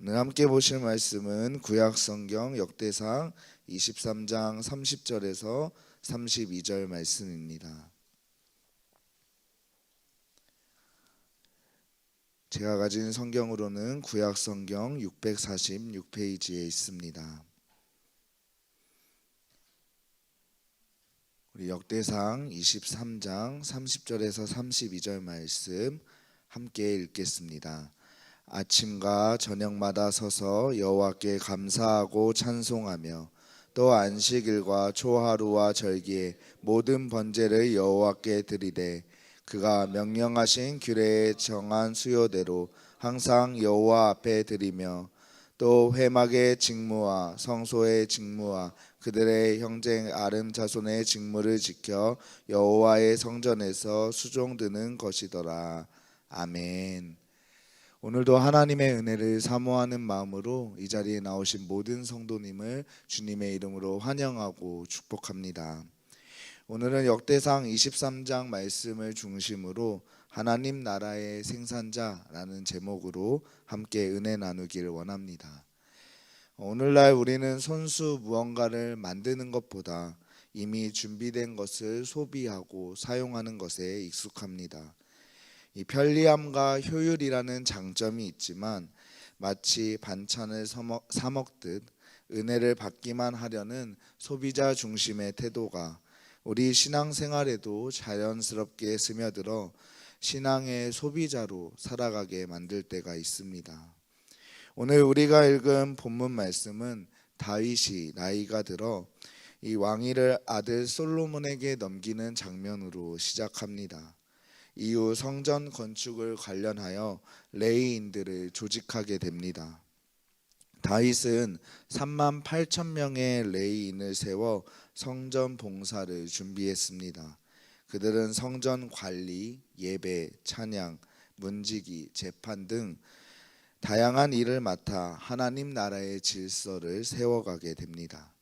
오늘 함께 보실 말씀은 구약성경 역대상 23장 30절에서 32절 말씀입니다. 제가 가진 성경으로는 구약성경 646페이지에 있습니다. 우리 역대상 23장 30절에서 32절 말씀 함께 읽겠습니다. 아침과 저녁마다 서서 여호와께 감사하고 찬송하며 또 안식일과 초하루와 절기에 모든 번제를 여호와께 드리되 그가 명령하신 규례에 정한 수요대로 항상 여호와 앞에 드리며 또 회막의 직무와 성소의 직무와 그들의 형제 아름 자손의 직무를 지켜 여호와의 성전에서 수종드는 것이더라. 아멘. 오늘도 하나님의 은혜를 사모하는 마음으로 이 자리에 나오신 모든 성도님을 주님의 이름으로 환영하고 축복합니다. 오늘은 역대상 23장 말씀을 중심으로 하나님 나라의 생산자라는 제목으로 함께 은혜 나누길 원합니다. 오늘날 우리는 손수 무언가를 만드는 것보다 이미 준비된 것을 소비하고 사용하는 것에 익숙합니다. 이 편리함과 효율이라는 장점이 있지만 마치 반찬을 사 먹듯 은혜를 받기만 하려는 소비자 중심의 태도가 우리 신앙생활에도 자연스럽게 스며들어 신앙의 소비자로 살아가게 만들 때가 있습니다. 오늘 우리가 읽은 본문 말씀은 다윗이 나이가 들어 이 왕위를 아들 솔로몬에게 넘기는 장면으로 시작합니다. 이후 성전 건축을 관련하여 레위인들을 조직하게 됩니다. 다윗은 3만 8천 명의 레위인을 세워 성전 봉사를 준비했습니다. 그들은 성전 관리, 예배, 찬양, 문지기, 재판 등 다양한 일을 맡아 하나님 나라의 질서를 세워가게 됩니다.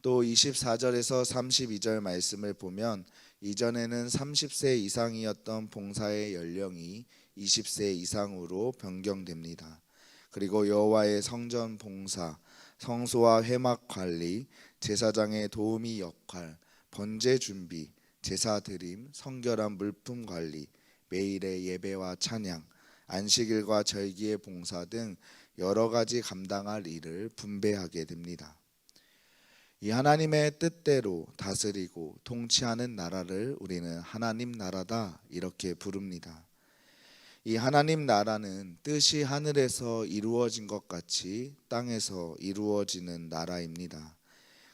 또 24절에서 32절 말씀을 보면 이전에는 30세 이상이었던 봉사의 연령이 20세 이상으로 변경됩니다. 그리고 여호와의 성전 봉사, 성소와 회막 관리, 제사장의 도우미 역할, 번제 준비, 제사 드림, 성결한 물품 관리, 매일의 예배와 찬양, 안식일과 절기의 봉사 등 여러 가지 감당할 일을 분배하게 됩니다. 이 하나님의 뜻대로 다스리고 통치하는 나라를 우리는 하나님 나라다 이렇게 부릅니다. 이 하나님 나라는 뜻이 하늘에서 이루어진 것 같이 땅에서 이루어지는 나라입니다.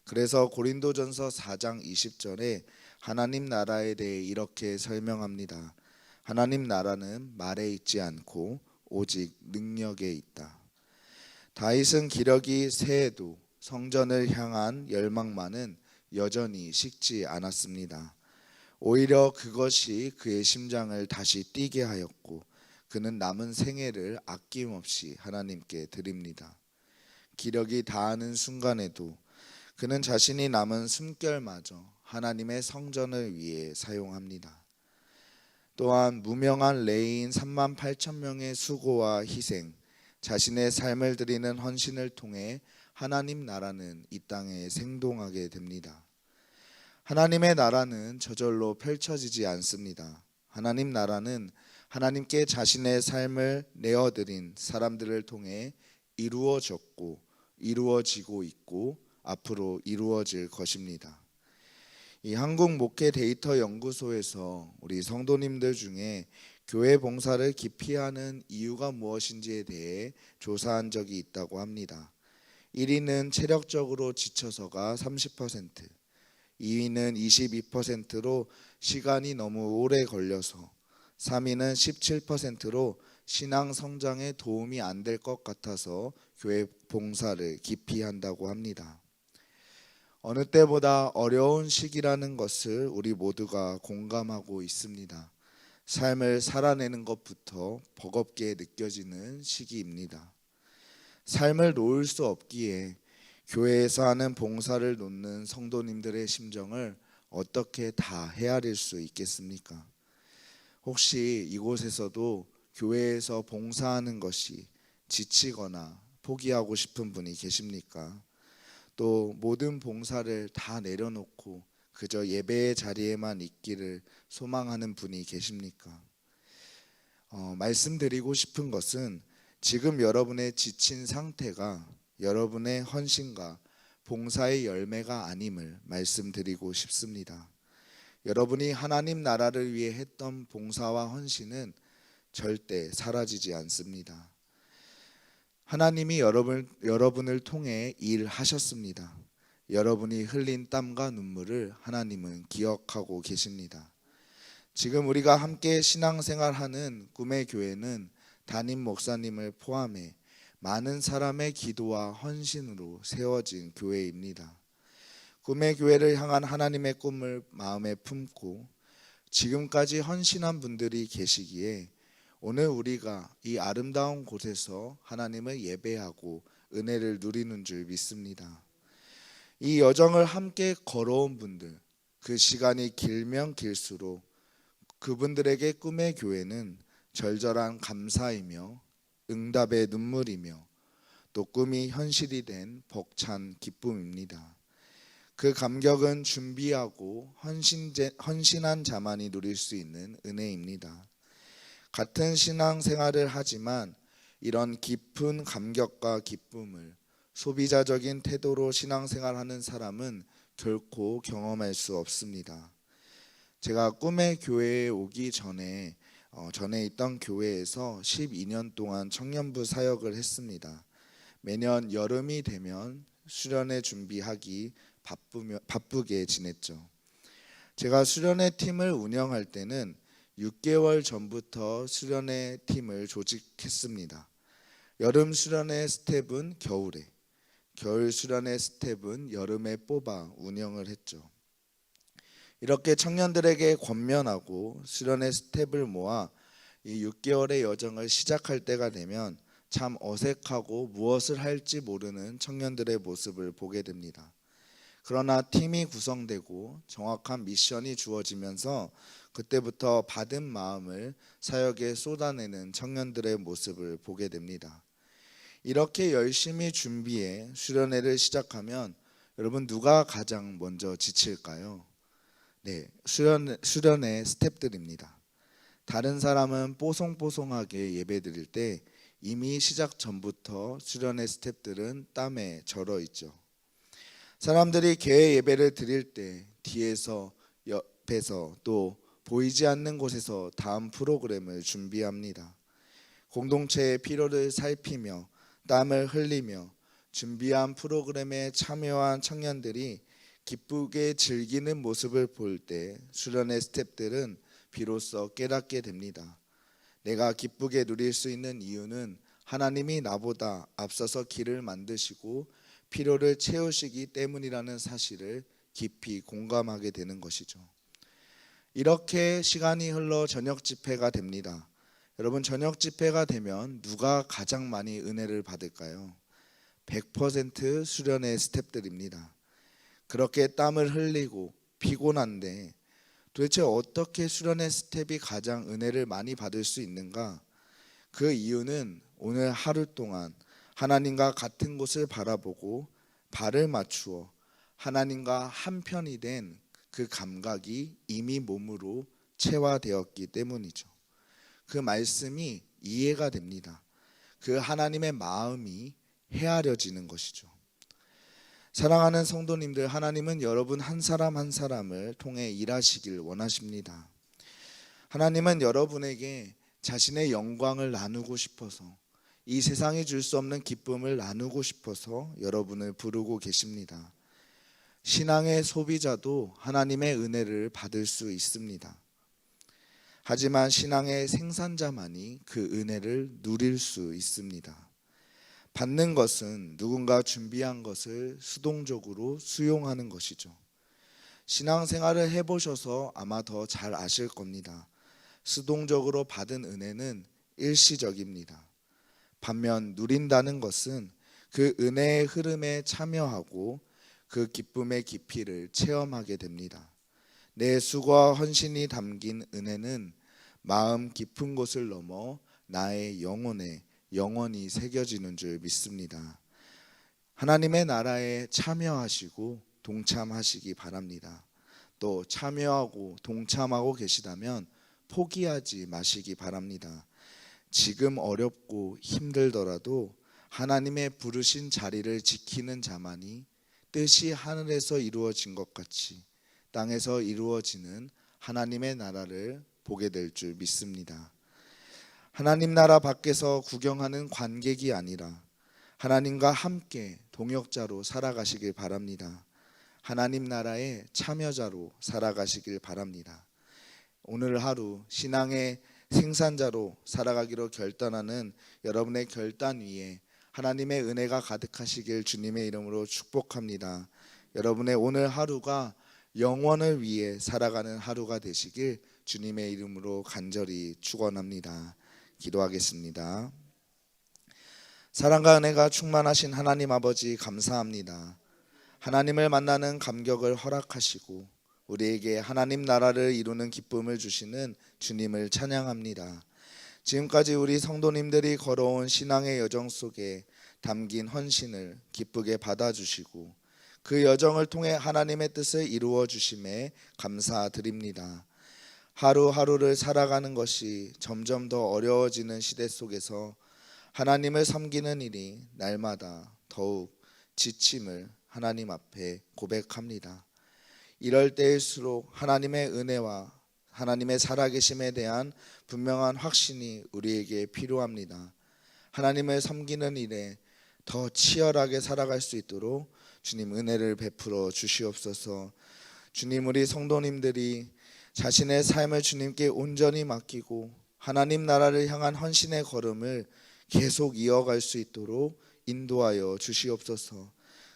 그래서 고린도전서 4장 20절에 하나님 나라에 대해 이렇게 설명합니다. 하나님 나라는 말에 있지 않고 오직 능력에 있다. 다윗은 기력이 세해도 성전을 향한 열망만은 여전히 식지 않았습니다. 오히려 그것이 그의 심장을 다시 뛰게 하였고 그는 남은 생애를 아낌없이 하나님께 드립니다. 기력이 다하는 순간에도 그는 자신이 남은 숨결마저 하나님의 성전을 위해 사용합니다. 또한 무명한 레위인 3만 8천 명의 수고와 희생, 자신의 삶을 드리는 헌신을 통해 하나님 나라는 이 땅에 생동하게 됩니다. 하나님의 나라는 저절로 펼쳐지지 않습니다. 하나님 나라는 하나님께 자신의 삶을 내어드린 사람들을 통해 이루어졌고 이루어지고 있고 앞으로 이루어질 것입니다. 이 한국 목회 데이터 연구소에서 우리 성도님들 중에 교회 봉사를 기피하는 이유가 무엇인지에 대해 조사한 적이 있다고 합니다. 1위는 체력적으로 지쳐서가 30%, 2위는 22%로 시간이 너무 오래 걸려서, 3위는 17%로 신앙 성장에 도움이 안 될 것 같아서 교회 봉사를 기피한다고 합니다. 어느 때보다 어려운 시기라는 것을 우리 모두가 공감하고 있습니다. 삶을 살아내는 것부터 버겁게 느껴지는 시기입니다. 삶을 놓을 수 없기에 교회에서 하는 봉사를 놓는 성도님들의 심정을 어떻게 다 헤아릴 수 있겠습니까? 혹시 이곳에서도 교회에서 봉사하는 것이 지치거나 포기하고 싶은 분이 계십니까? 또 모든 봉사를 다 내려놓고 그저 예배의 자리에만 있기를 소망하는 분이 계십니까? 말씀드리고 싶은 것은 지금 여러분의 지친 상태가 여러분의 헌신과 봉사의 열매가 아님을 말씀드리고 싶습니다. 여러분이 하나님 나라를 위해 했던 봉사와 헌신은 절대 사라지지 않습니다. 하나님이 여러분을 통해 일하셨습니다. 여러분이 흘린 땀과 눈물을 하나님은 기억하고 계십니다. 지금 우리가 함께 신앙생활하는 꿈의 교회는 담임 목사님을 포함해 많은 사람의 기도와 헌신으로 세워진 교회입니다. 꿈의 교회를 향한 하나님의 꿈을 마음에 품고 지금까지 헌신한 분들이 계시기에 오늘 우리가 이 아름다운 곳에서 하나님을 예배하고 은혜를 누리는 줄 믿습니다. 이 여정을 함께 걸어온 분들, 그 시간이 길면 길수록 그분들에게 꿈의 교회는 절절한 감사이며 응답의 눈물이며 또 꿈이 현실이 된 벅찬 기쁨입니다. 그 감격은 준비하고 헌신한 자만이 누릴 수 있는 은혜입니다. 같은 신앙생활을 하지만 이런 깊은 감격과 기쁨을 소비자적인 태도로 신앙생활하는 사람은 결코 경험할 수 없습니다. 제가 꿈의 교회에 오기 전에 있던 교회에서 12년 동안 청년부 사역을 했습니다. 매년 여름이 되면 수련회 준비하기 바쁘게 지냈죠. 제가 수련회 팀을 운영할 때는 6개월 전부터 수련회 팀을 조직했습니다. 여름 수련회 스텝은 겨울에, 겨울 수련회 스텝은 여름에 뽑아 운영을 했죠. 이렇게 청년들에게 권면하고 수련회 스텝을 모아 이 6개월의 여정을 시작할 때가 되면 참 어색하고 무엇을 할지 모르는 청년들의 모습을 보게 됩니다. 그러나 팀이 구성되고 정확한 미션이 주어지면서 그때부터 받은 마음을 사역에 쏟아내는 청년들의 모습을 보게 됩니다. 이렇게 열심히 준비해 수련회를 시작하면 여러분 누가 가장 먼저 지칠까요? 네, 수련회 스태프들입니다. 다른 사람은 뽀송뽀송하게 예배드릴 때 이미 시작 전부터 수련회 스태프들은 땀에 절어 있죠. 사람들이 개회 예배를 드릴 때 뒤에서 옆에서 또 보이지 않는 곳에서 다음 프로그램을 준비합니다. 공동체의 필요를 살피며 땀을 흘리며 준비한 프로그램에 참여한 청년들이 기쁘게 즐기는 모습을 볼 때 수련회 스태프들은 비로소 깨닫게 됩니다. 내가 기쁘게 누릴 수 있는 이유는 하나님이 나보다 앞서서 길을 만드시고 필요를 채우시기 때문이라는 사실을 깊이 공감하게 되는 것이죠. 이렇게 시간이 흘러 저녁 집회가 됩니다. 여러분, 저녁 집회가 되면 누가 가장 많이 은혜를 받을까요? 100% 수련회 스태프들입니다. 그렇게 땀을 흘리고 피곤한데 도대체 어떻게 수련회 스텝이 가장 은혜를 많이 받을 수 있는가? 그 이유는 오늘 하루 동안 하나님과 같은 곳을 바라보고 발을 맞추어 하나님과 한편이 된 그 감각이 이미 몸으로 체화되었기 때문이죠. 그 말씀이 이해가 됩니다. 그 하나님의 마음이 헤아려지는 것이죠. 사랑하는 성도님들, 하나님은 여러분 한 사람 한 사람을 통해 일하시길 원하십니다. 하나님은 여러분에게 자신의 영광을 나누고 싶어서 이 세상이 줄 수 없는 기쁨을 나누고 싶어서 여러분을 부르고 계십니다. 신앙의 소비자도 하나님의 은혜를 받을 수 있습니다. 하지만 신앙의 생산자만이 그 은혜를 누릴 수 있습니다. 받는 것은 누군가 준비한 것을 수동적으로 수용하는 것이죠. 신앙생활을 해보셔서 아마 더 잘 아실 겁니다. 수동적으로 받은 은혜는 일시적입니다. 반면 누린다는 것은 그 은혜의 흐름에 참여하고 그 기쁨의 깊이를 체험하게 됩니다. 내 수고와 헌신이 담긴 은혜는 마음 깊은 곳을 넘어 나의 영혼에 영원히 새겨지는 줄 믿습니다. 하나님의 나라에 참여하시고 동참하시기 바랍니다. 또 참여하고 동참하고 계시다면 포기하지 마시기 바랍니다. 지금 어렵고 힘들더라도 하나님의 부르신 자리를 지키는 자만이 뜻이 하늘에서 이루어진 것 같이 땅에서 이루어지는 하나님의 나라를 보게 될 줄 믿습니다. 하나님 나라 밖에서 구경하는 관객이 아니라 하나님과 함께 동역자로 살아가시길 바랍니다. 하나님 나라의 참여자로 살아가시길 바랍니다. 오늘 하루 신앙의 생산자로 살아가기로 결단하는 여러분의 결단 위에 하나님의 은혜가 가득하시길 주님의 이름으로 축복합니다. 여러분의 오늘 하루가 영원을 위해 살아가는 하루가 되시길 주님의 이름으로 간절히 축원합니다. 기도하겠습니다. 사랑과 은혜가 충만하신 하나님 아버지 감사합니다. 하나님을 만나는 감격을 허락하시고 우리에게 하나님 나라를 이루는 기쁨을 주시는 주님을 찬양합니다. 지금까지 우리 성도님들이 걸어온 신앙의 여정 속에 담긴 헌신을 기쁘게 받아주시고 그 여정을 통해 하나님의 뜻을 이루어 주심에 감사드립니다. 하루하루를 살아가는 것이 점점 더 어려워지는 시대 속에서 하나님을 섬기는 일이 날마다 더욱 지침을 하나님 앞에 고백합니다. 이럴 때일수록 하나님의 은혜와 하나님의 살아계심에 대한 분명한 확신이 우리에게 필요합니다. 하나님을 섬기는 일에 더 치열하게 살아갈 수 있도록 주님 은혜를 베풀어 주시옵소서. 주님, 우리 성도님들이 자신의 삶을 주님께 온전히 맡기고 하나님 나라를 향한 헌신의 걸음을 계속 이어갈 수 있도록 인도하여 주시옵소서.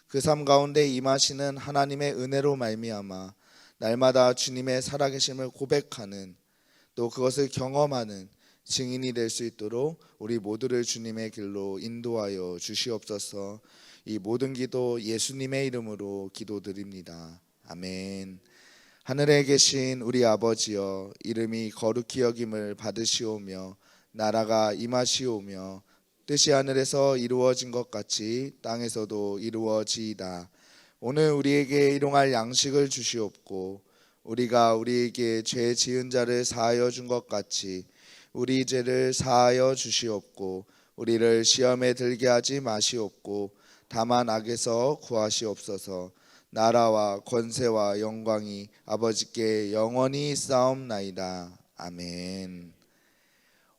그 삶 가운데 임하시는 하나님의 은혜로 말미암아 날마다 주님의 살아계심을 고백하는, 또 그것을 경험하는 증인이 될 수 있도록 우리 모두를 주님의 길로 인도하여 주시옵소서. 이 모든 기도 예수님의 이름으로 기도드립니다. 아멘. 하늘에 계신 우리 아버지여, 이름이 거룩히 여김을 받으시오며 나라가 임하시오며 뜻이 하늘에서 이루어진 것 같이 땅에서도 이루어지이다. 오늘 우리에게 일용할 양식을 주시옵고 우리가 우리에게 죄 지은 자를 사하여 준 것 같이 우리 죄를 사하여 주시옵고 우리를 시험에 들게 하지 마시옵고 다만 악에서 구하시옵소서. 나라와 권세와 영광이 아버지께 영원히 쌓옵나이다. 아멘.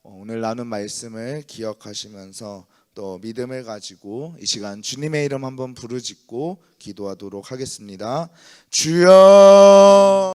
오늘 나눈 말씀을 기억하시면서 또 믿음을 가지고 이 시간 주님의 이름 한번 부르짖고 기도하도록 하겠습니다. 주여.